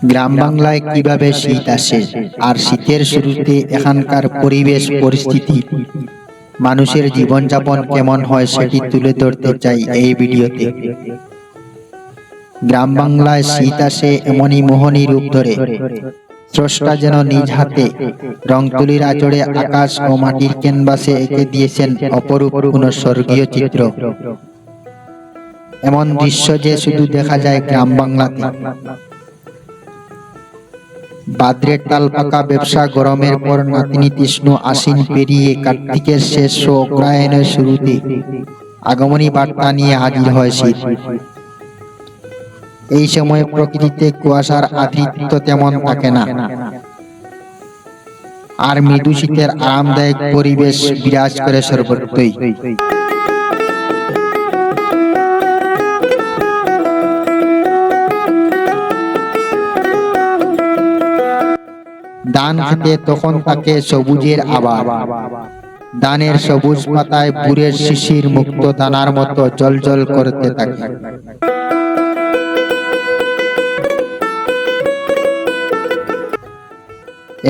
গ্রাম বাংলায় কিভাবে শীত আসে আর শীতের শুরুতে এখানকার পরিবেশ পরিস্থিতি, মানুষের জীবনযাপন কেমন হয় সেটি তুলে ধরতে চাই এই ভিডিওতে। গ্রাম বাংলায় শীত আসে এমনই মোহনী রূপ ধরে, স্রষ্টা যেন নিজ হাতে রং তুলির আঁচড়ে আকাশ ও মাটির ক্যানভাসে এঁকে দিয়েছেন অপরূপ কোন স্বর্গীয় চিত্র। এমন দৃশ্য যে শুধু দেখা যায় গ্রাম বাংলাতে। ভাদ্রের তাল পাকা ব্যবসা গরমের পর নাতিশীতোষ্ণ আশ্বিন পেরিয়ে কার্তিকের শেষ ও অগ্রহায়ণের শুরুতে আগমনী বার্তা নিয়ে হাজির হয় শীত। এই সময় প্রকৃতিতে কুয়াশার আধিক্য তেমন থাকে না, আর মৃদু শীতের আরামদায়ক পরিবেশ বিরাজ করে সর্বত্রই। ধান খেতে তখন থাকে সবুজের আবার, ধানের সবুজ পাতায় ভোরের শিশির মুক্ত দানার মতো জ্বলজ্বল করতে থাকে।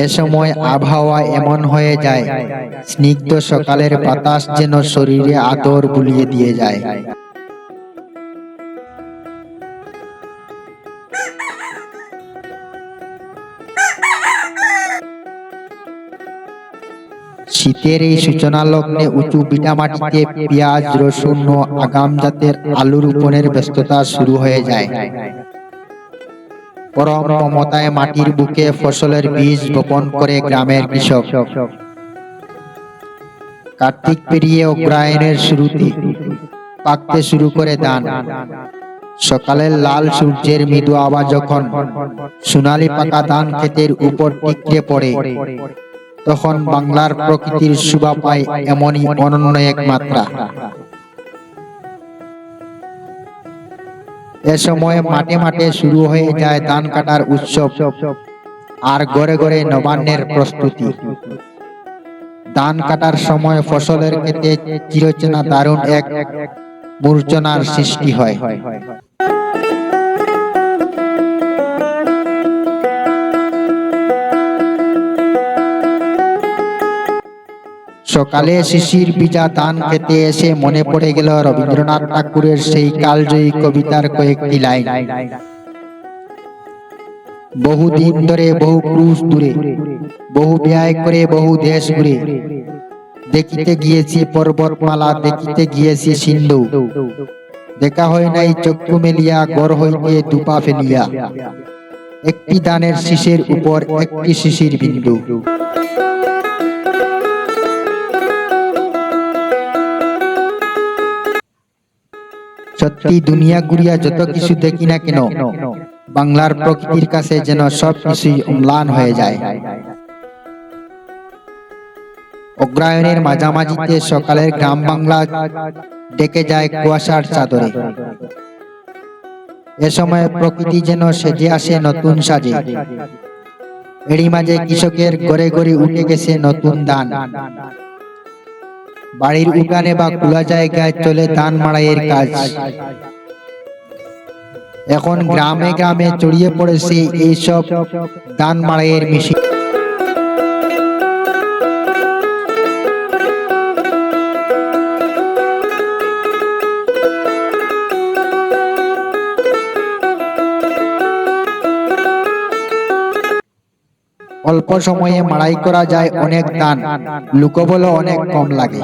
এ সময় আবহাওয়া এমন হয়ে যায়, স্নিগ্ধ সকালের বাতাস যেন শরীরে আদর বুলিয়ে দিয়ে যায়। শীতের এই সূচনা লগ্নে উঁচু ভিটামাটিতে পেঁয়াজ, রসুন ও আগাম জাতের আলু রোপণের ব্যস্ততা শুরু হয়ে যায়। পরম মমতায় মাটির বুকে ফসলের বীজ বপন করে গ্রামের কৃষক। কার্তিক পেরিয়ে অগ্রহায়ণের শুরুতে পাকতে শুরু করে ধান। সকালের লাল সূর্যের মৃদু আভা যখন সোনালি পাকা ধান ক্ষেতের উপর টিকরে পড়ে, তখন বাংলার প্রকৃতির শোভা পায় এমনই অনন্য এক মাত্রা। এ সময় মাঠে মাঠে শুরু হয়ে যায় ধান কাটার উৎসব, আর ঘরে ঘরে নবান্নের প্রস্তুতি। ধান কাটার সময় ফসলের ক্ষেতে চিরচেনা দারুণ এক মূর্ছনার সৃষ্টি হয়। সকালে শিশির ভিজা ধান খেতে এসে মনে পড়ে গেল রবীন্দ্রনাথ ঠাকুরের সেই কালজয়ী কবিতার কয়েকটি লাইন। বহুদিন ধরে বহু ক্রুশ দূরে, বহু ব্যয় করে বহু দেশ ঘুরে, দেখিতে গিয়েছি পর্বতমালা, দেখিতে গিয়েছি সিন্ধু, দেখা হয় নাই চক্ষু মেলিয়া, গড় হইতে দুপা ফেলিয়া, একটি ধানের শীষের উপর একটি শিশির বিন্দু। সত্যি দুনিয়া ঘুরিয়া যত কিছু দেখি না কেন, বাংলার প্রকৃতির কাছে যেন সব কিছুই অম্লান হয়ে যায়। অগ্রহায়ণের মাঝামাঝিতে সকালের গ্রাম বাংলা ডেকে যায় কুয়াশার চাদরে। এ সময় প্রকৃতি যেন সেজে আসে নতুন সাজে। এরই মাঝে কৃষকের ঘরে ঘরে উঠে গেছে নতুন ধান। বাড়ির উঠানে বা খোলা জায়গায় চলে ধান মাড়াইয়ের কাজ। এখন গ্রামে গ্রামে ছড়িয়ে পড়েছে এইসব ধান মাড়াইয়ের মেশিন। অল্প সময়ে মাড়াই করা যায় অনেক ধান, লোকবলও অনেক কম লাগে।